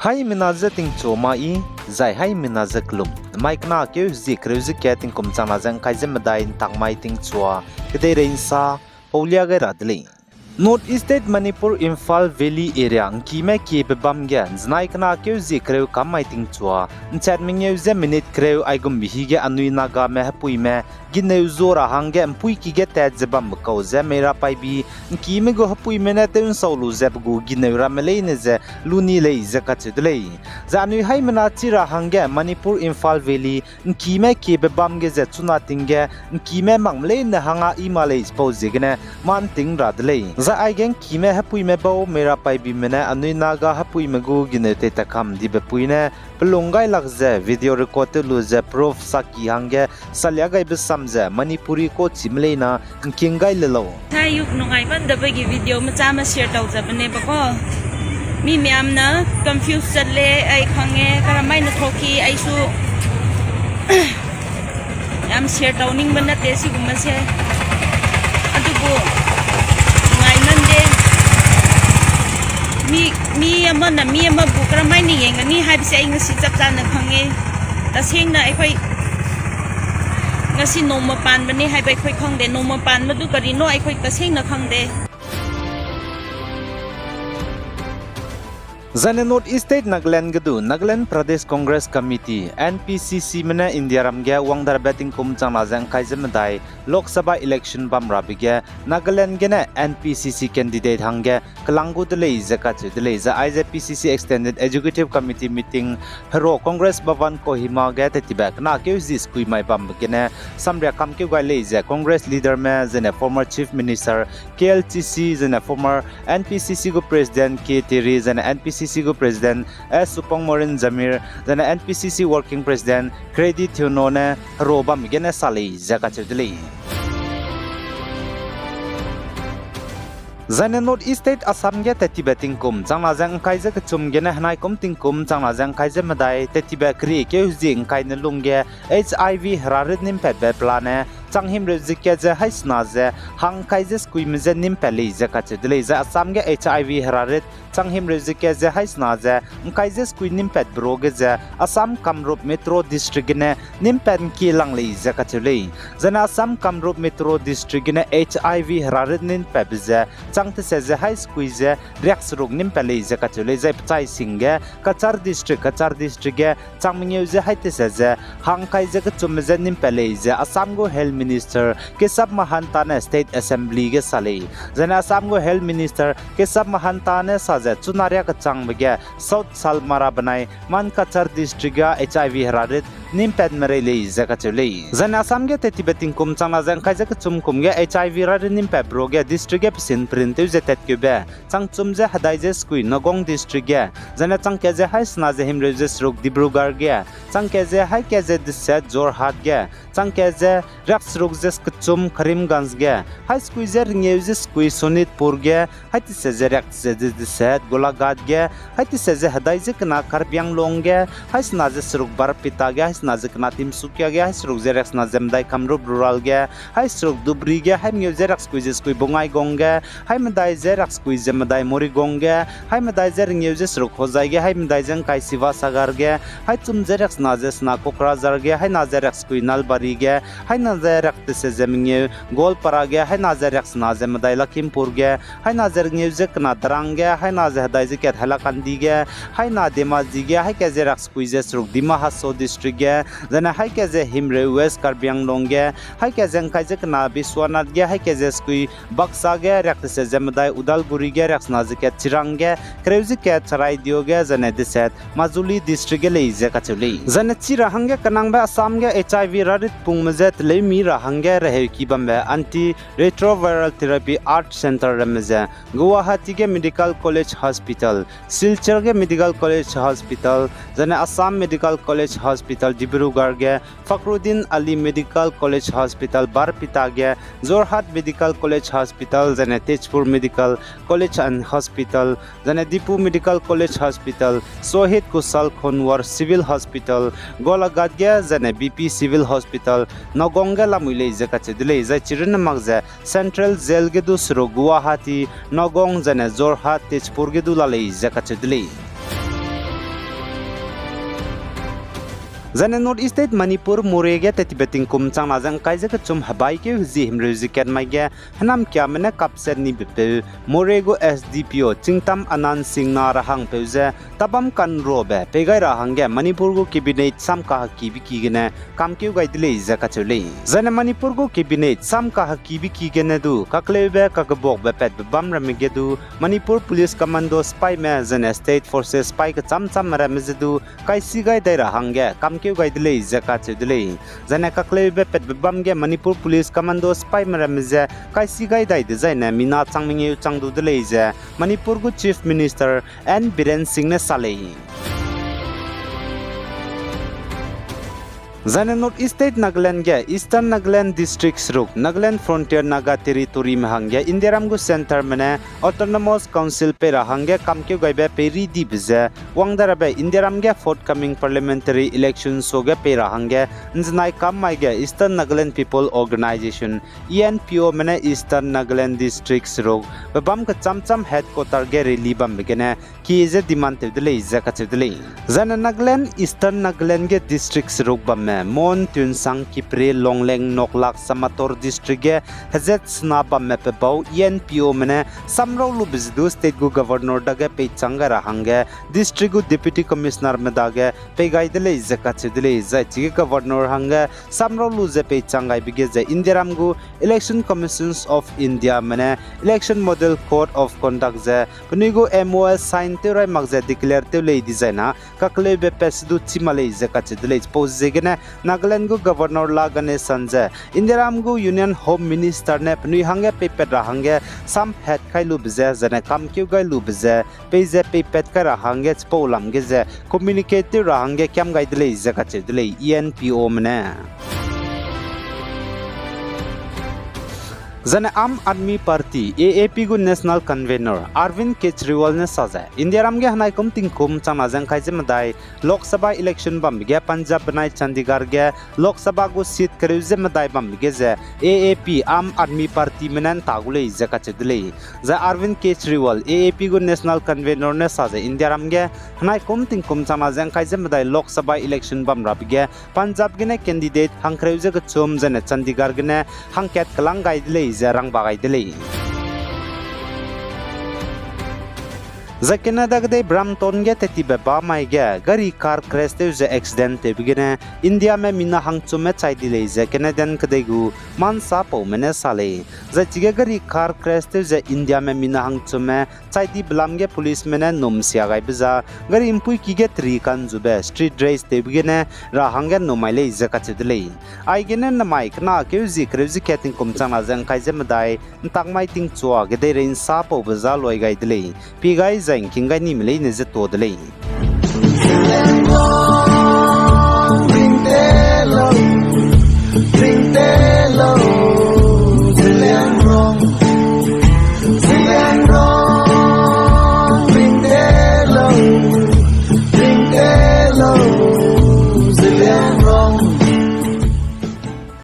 Hai minaza ting choma I zai hai minaza klum Mike na keu zikreuzi ke ting kum chana jang kai zem dai tak mai ting chua kede rein sa paulia ga radli North East State Manipur Imphal Valley area ki me ki be bam ge znai kana keu zikreu kam mai ting chua chat ming yeu ze minute kreu ai gum bi ge anui naga me hapui me gineu zora hange mpui ki ge ta zebam ko ze mera pai bi ki me go hapui me na ten solu zeb gu gineu ra me le ne ze luni le ze ka chidle za anui hai mena chira hange Manipur Imphal Valley ki me ki be bam ge ze chuna tinge ki me mang le ne hanga I ma le suppose ge ne man ting ra dle za ai gen ki me hapui me bo mera pai bi me na anui naga hapui me gu gine te takam di be pui ne pelongai lak ze video record lu ze proof saki hange salya gai be samze manipuri ko chimle na kingai le lo thayuk nongai ban da bagi video macha ma share taw jabane ba ko mi myam na confuse chatle ai khange karamai na thoki ai su am share tawning ban na te si gumma se adugo mi ama bu karamai ni yengani haibse ai ngasi chap chan na khange taseng na ai khoi ngasi noma pan bani haibai khoi khangde noma pan madu kari no ai khoi taseng na khangde Zane North East State Nagaland gadu Nagaland Pradesh Congress Committee NPCC mena India ramge wangdar betting kum changna jang kaizem dai Lok Sabha election bam rabige Nagaland gena NPCC candidate hange kalangu dele zaka chidele za IJPCC extended executive committee meeting hero Congress Bhavan Kohima ge tetibak na ke jis kui mai bam gena samria kam ke gai le za Congress leader me zene former chief minister KLCC zene former NPCC go president K Teri zene NPCC go president S Supong Morin Zamir zane NPCC working president Credit Thunone roba migene sali zaka chidle Zane North East State Assam ge tetibe tingkum changna jang kaije ke chum ge na hnai kum tingkum changna jang kaije madai tetibe kri ke jing kai ne lungge HIV hararit nim pe be plane changhim rezike je haisna je hang kaije skui me je nim peli je ka chidle je Assam ge HIV hararit changhim rezike je haisna je kaije skui nim pet broge je Assam Kamrup Metro District ne nim pen ki langli je ka chile jana Assam Kamrup Metro District ne HIV hararit nin pe je changte se je high skui je rex rog nim peli je ka chile je pchai singe Kachar District ge changming je haite se je hang kaije ke chum je nim peli je Assam go health minister ke sab mahanta ne state assembly ge sale jana Assam go health minister ke sab mahanta ne saje chunaria ka changbege south salmara banai man Kachar district ga HIV hararit nim ped mere le zaka chule jana Assam ge tetibeting kum changna jang kai jaka chum kum ge HIV hararit nim ped bro ge district ge psin print je tet ke be chang chum je hadai je skui Nagong district ge jana chang ke je hai sna je him rejes rok Dibrugarh ge chang ke je hai ke je disat Jorhat ge chang ke je rak rok je skchum Karimganj ge hai skui je ringe je skui Sonitpur ge hai ti se je rak je disat Golaghat ge hai ti se je hadai je kana Karbyang long ge hai sna je srok Barpita ge hai sna je kana Timsukya ge hai srok je rak sna zemdai Kamrup rural ge hai srok Dubri ge hai nge je rak skui Bongai gong ge hai madai je rak skui je madai Mori gong ge hai madai je ringe je srok Khozai ge hai madai jang kai Siva Sagar ge hai chum je rak sna je sna Kokrajhar ge hai na je rak skui Nalbari ge hai na je rak se zeminge Golpara ge hai na je rak sna je madai Lakhimpur ge hai na je ringe je kana Darang ge hai na je hadai je ket Halakandi ge hai na Demaji ge hai ke je rak skui je srok Dima Hasao district ge jana hai ke je Himre West Karbyang long ge hai ke jang kai je kana Biswanath ge hai ke je skui Baksa ge rak se je madai Udalguri ge rak sna je ket Chirang ge Kreuzi ke Charai dio ge jana diset Majuli district ge le je ka chuli jana chira hange kanang ba Assam ge HIV rarit pung majet le mi ra hange rehe ki bambe anti retroviral therapy art center ramje Guwahati ge medical college hospital Silchar ge medical college hospital jana Assam medical college hospital Dibrugarh ge Fakhruddin Ali medical college hospital Barpita ge Jorhat medical college hospital jana Tezpur medical college and hospital jana Dipu medical college hospital Sohit Kushal Khonwar civil hospital Golaghat ge jana BP civil hospital Nagong lamule zaka chedile za chirin magza central jail ge dusro Guwahati Nagong jana Jorhat Tezpur ge dulale zaka chedile Zane North State Manipur Murege tetibeting kum chang na jang kai jaka chum habai ke huzi himruzi ken maige hanam kya mena kapser ni bipe Morego SDPO chingtam Anand Singh na rahang peuze tabam kan robe pegai rahange Manipur go cabinet sam ka kibi kigene kam kyu gai dile jaka chule Zane Manipur go cabinet sam ka kibi kigene du kaklebe kakabok be pet bam ramige du Manipur Police Commando spy me Zane State Forces spy ka cham rameze du kai sigai dai rahange kam kyu gai dile jaka chudile Zane kaklebe pet bam ge Manipur Police Commando spy rameze kai sigai dai de zaina mina changminge changdu dile je Manipur go Chief Minister N Biren Singh ne sale Zane North State Nagaland ge Eastern Nagaland District Sruk Nagaland Frontier Naga Territory mahangge Indiaram go center mane Autonomous Council pe rahangge kamke gaibe peri dibze wangdarabe Indiaram ge forthcoming parliamentary elections soge pe rahangge nznai kam maige Eastern Nagaland People Organization ENPO mane Eastern Nagaland District Sruk babam ka chamcham headquarter ge rally bam begene ki je demand tedle izaka tedle Zane Nagaland Eastern Nagaland ge District Sruk bam Mon Tunsang Kipre Longleng Noklak Samator District Hazet Snaba Mepebau ENPO Mene Samro Lubizdu State Go Governor Daga Pe Changara Hange District Go Deputy Commissioner Medage Pe Gaidele Zakachidele Zachi Governor Hange Samro Luze Pe Changai Bigeze Indiaram Go Election Commissions of India Mene Election Model Code of Conduct Ze Punigo MOS sign Terai Magze declare Tele Designa Kaklebe Pesdu Chimale Zakachidele Pose Zegene Nagaland go Governor Lagane Sanje Indiaram go Union Home Minister ne pnui hange pepet rahange sam het khailu bze zane kam kyu gai lu bze peze pepet ka rahange spolam geze communicate rahange kyam gai dile zaka chedile ENPO mne Zane Aam Aadmi Party AAP go National Convener Arvind Kejriwal ne saja Indiaram ge hanai kum tingkum chama jang khai jem dai Lok Sabha election bam ge Punjab banai Chandigarh ge Lok Sabha go seat kare jem dai bam ge je AAP Aam Aadmi Party menen tagule jaka chedle za Arvind Kejriwal AAP go National Convener ne saja Indiaram ge hanai kum tingkum chama jang khai jem dai Lok Sabha election bam rab ge Punjab ge ne candidate hangkhre je ge chom jane Chandigarh ge ne hangket kalang gai dile Zarang bagay dili. Za Canada gde Brampton ge tetibe ba mai ge gari car crash te je accident te bigene India me mina hangchu me chai dile je Canadian kde gu mansa po mene sale za chige gari car crash te je India me mina hangchu me chai di blam ge police mene nom sia gai biza gari impui ki ge tri kan jube street race te bigene ra hange no mai le je ka chedile ai gene na mai kna ke ji krezi keting kum chana jang kai je madai tak mai ting chua ge de rein sa po biza loi gai dile pi gai Kingai ni milay na zato dalay.